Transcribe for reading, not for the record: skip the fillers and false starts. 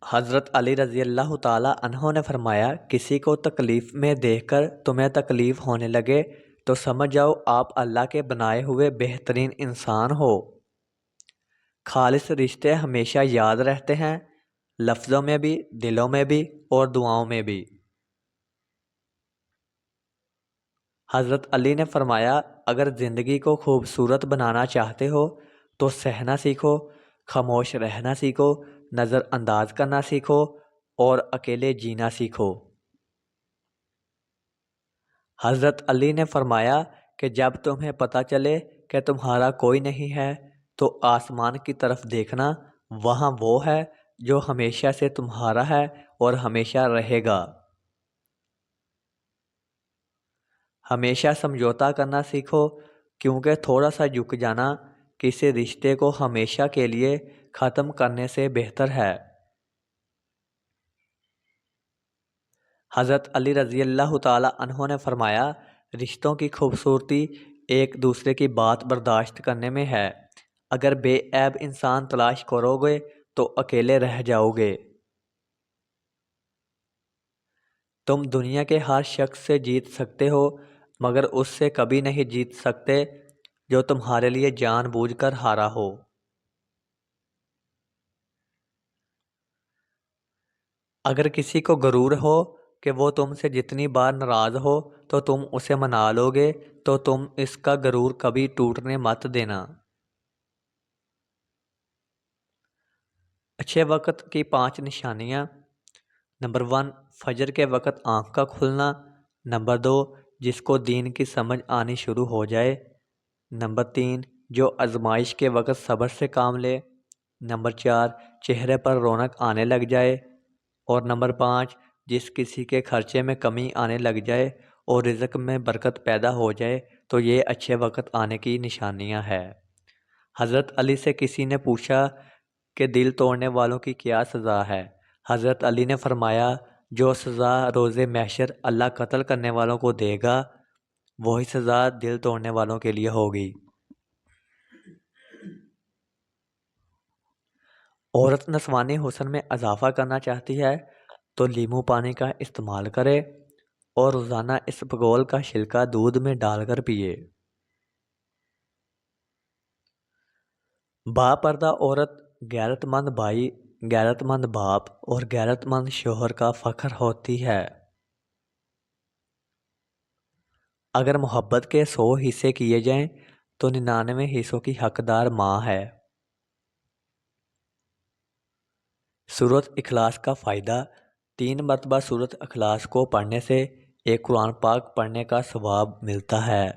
حضرت علی رضی اللہ تعالیٰ عنہ نے فرمایا، کسی کو تکلیف میں دیکھ کر تمہیں تکلیف ہونے لگے تو سمجھ جاؤ آپ اللہ کے بنائے ہوئے بہترین انسان ہو۔ خالص رشتے ہمیشہ یاد رہتے ہیں، لفظوں میں بھی، دلوں میں بھی اور دعاؤں میں بھی۔ حضرت علی نے فرمایا، اگر زندگی کو خوبصورت بنانا چاہتے ہو تو سہنا سیکھو، خاموش رہنا سیکھو، نظر انداز کرنا سیکھو اور اکیلے جینا سیکھو۔ حضرت علی نے فرمایا کہ جب تمہیں پتہ چلے کہ تمہارا کوئی نہیں ہے تو آسمان کی طرف دیکھنا، وہاں وہ ہے جو ہمیشہ سے تمہارا ہے اور ہمیشہ رہے گا۔ ہمیشہ سمجھوتا کرنا سیکھو، کیونکہ تھوڑا سا جھک جانا کسی رشتے کو ہمیشہ کے لیے ختم کرنے سے بہتر ہے۔ حضرت علی رضی اللہ تعالیٰ عنہ نے فرمایا، رشتوں کی خوبصورتی ایک دوسرے کی بات برداشت کرنے میں ہے۔ اگر بے عیب انسان تلاش کرو گے تو اکیلے رہ جاؤ گے۔ تم دنیا کے ہر شخص سے جیت سکتے ہو، مگر اس سے کبھی نہیں جیت سکتے جو تمہارے لیے جان بوجھ کر ہارا ہو۔ اگر کسی کو غرور ہو کہ وہ تم سے جتنی بار ناراض ہو تو تم اسے منا لو گے تو تم اس کا غرور کبھی ٹوٹنے مت دینا۔ اچھے وقت کی 5 نشانیاں۔ نمبر 1، فجر کے وقت آنکھ کا کھلنا۔ نمبر 2، جس کو دین کی سمجھ آنی شروع ہو جائے۔ نمبر 3، جو آزمائش کے وقت صبر سے کام لے۔ نمبر 4، چہرے پر رونق آنے لگ جائے۔ اور نمبر 5، جس کسی کے خرچے میں کمی آنے لگ جائے اور رزق میں برکت پیدا ہو جائے تو یہ اچھے وقت آنے کی نشانیاں ہے۔ حضرت علی سے کسی نے پوچھا کہ دل توڑنے والوں کی کیا سزا ہے؟ حضرت علی نے فرمایا، جو سزا روز محشر اللہ قتل کرنے والوں کو دے گا وہی سزا دل توڑنے والوں کے لیے ہوگی۔ عورت نسوانی حسن میں اضافہ کرنا چاہتی ہے تو لیمو پانی کا استعمال کرے اور روزانہ اسبگول کا چھلکا دودھ میں ڈال کر پیے۔ باپردہ عورت غیرت مند بھائی، غیرت مند باپ اور غیرت مند شوہر کا فخر ہوتی ہے۔ اگر محبت کے 100 حصے کیے جائیں تو 99 حصوں کی حقدار ماں ہے۔ سورۃ اخلاص کا فائدہ۔ 3 مرتبہ سورۃ اخلاص کو پڑھنے سے ایک قرآن پاک پڑھنے کا ثواب ملتا ہے۔